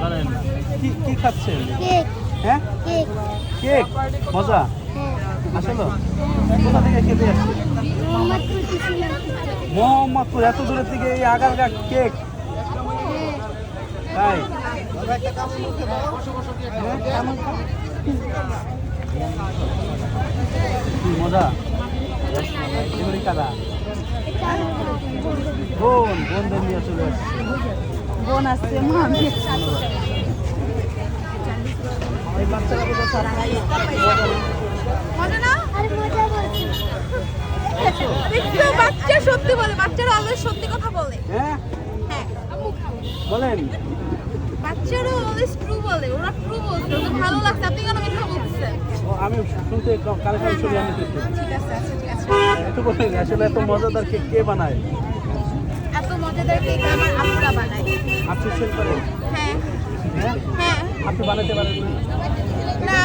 জানেন না। কি কি খাচ্ছেন? কেক হ্যাঁ, কেক কেক। মজা হ্যাঁ আসলে। কোথা থেকে খেতে আসছে? মোহাম্মদপুর কৃষিলাম মোহাম্মদপুর, এত দূরের থেকে এই আগারগা কেক। তাই কি মজা। এগুলি কারা? বোনদের নিয়ে চলে আসছে। বোন আসছে মামি এই বাচ্চারা বোধহয় মজা না আরে মজা বলছি দেখছো বাচ্চা সত্যি বলে বাচ্চারা অলওয়েজ সত্যি কথা বলে হ্যাঁ হ্যাঁ বলেন। বাচ্চারা অলওয়েজ ট্রু বলে ওরা ট্রু বলছে ওদের ভালো লাগছে আপনি কেন মিথ্যা বলতেছেন ও, আমি শুনতে কানে কানে শুনি আমি দেখতে। ঠিক আছে আচ্ছা ঠিক আছে একটু বলেন আসলে এত মজাদার কেক কে বানায়? এত মজাদার কেক আমার আপুরা বানায় আপনি সেল করেন? হ্যাঁ হ্যাঁ হ্যাঁ আপনি বানাতে পারেন না? না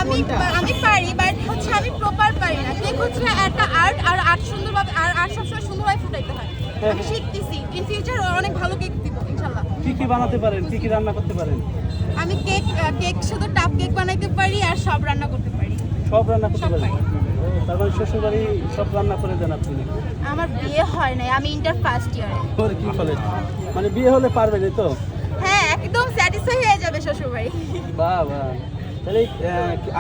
আমি পারি বাট হচ্ছে আমি প্রপার পারি না কেক হচ্ছে একটা আর্ট আর আর্ট সুন্দরভাবে আর আর্ট সবসময় সুন্দরভাবে ফুটাইতে হয় আমি শিখতেছি ইন ফিউচার অনেক ভালো কেক দিব ইনশাল্লাহ কি কি বানাতে পারেন? কি কি রান্না করতে পারেন? আমি কেক শুধু টাপ কেক বানাইতে পারি আর সব রান্না করতে পারি সব রান্না করতে সব পারেন? পারি। ও, তারপরে শ্বশুরবাড়ি সব রান্না করে দেন আপনি? আমার বিয়ে হয় নাই আমি ইন্টার ফার্স্ট ইয়ারে ওর কি বলেন? মানে বিয়ে হলে পারবেন এই তো? হ্যাঁ একদম স্যাটিসফাই হয়ে যাবে শ্বশুরবাড়ি বাহ বাহ। তাহলে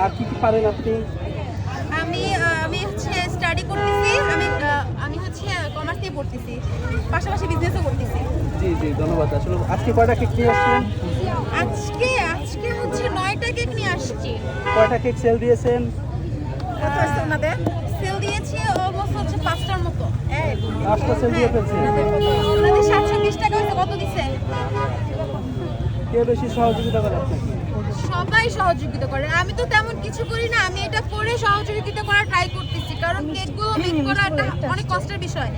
আর কি কি পারেন আপনি? আমি হচ্ছে স্টাডি করতেছি আমি হচ্ছে কমার্স নিয়ে পড়তেছি পাশাপাশি বিজনেসও করতেছি জি জি ধন্যবাদ। আসলে আজকে কয়টা কেক নিয়ে আসছেন? আজকে হচ্ছে 9টা কেক নিয়ে আসছি কয়টা কেক সেল দিয়েছেন? কত আছে ওনাদের সেল দিয়েছি অলমোস্ট হচ্ছে 5টার মতো 5টা সেল দিয়ে ফেলছেন? ওনাদের 720 টাকা হচ্ছে কত দিছে কে বেশি সহযোগিতা করে আপনাকে? সবাই সহযোগিতা করে আমি তো তেমন কিছু করি না আমি এটা করে সহযোগিতা করার ট্রাই করতেছি কারণ কেকগুলো মেক করা একটা অনেক কষ্টের বিষয়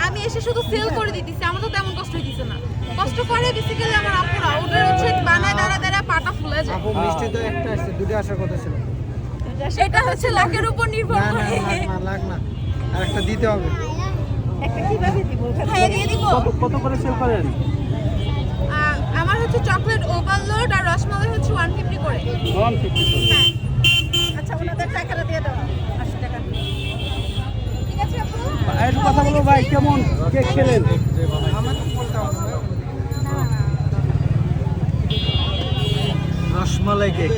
আমি এসে শুধু সেল করে দিতেছি আমার তো তেমন কষ্ট হইতেছে না কষ্ট করে বেসিক্যালি আমার আপুরা ওদের হচ্ছে বানায় দাঁড়া পাটা ফুলে যায় মিষ্টি তো একটা আসছে, দুটো আসার কথা ছিল। সেটা হচ্ছে লাকের উপর নির্ভর না না করে লাগ না, আর একটা দিতে হবে। একটা কিভাবে দিব হ্যাঁ দিয়ে দিব কত করে সেল করেন? আমার হচ্ছে চকলেট ওভারলোড আর রসমালাই হচ্ছে 150 করে 150 হ্যাঁ আচ্ছা ওনাদের টাকাটা দিয়ে দাও 80 টাকা ঠিক আছে আপু একটু কথা বলো ভাই, কেমন কেক খেলেন? আমার তো বলতে হবে না। রসমালাই কেক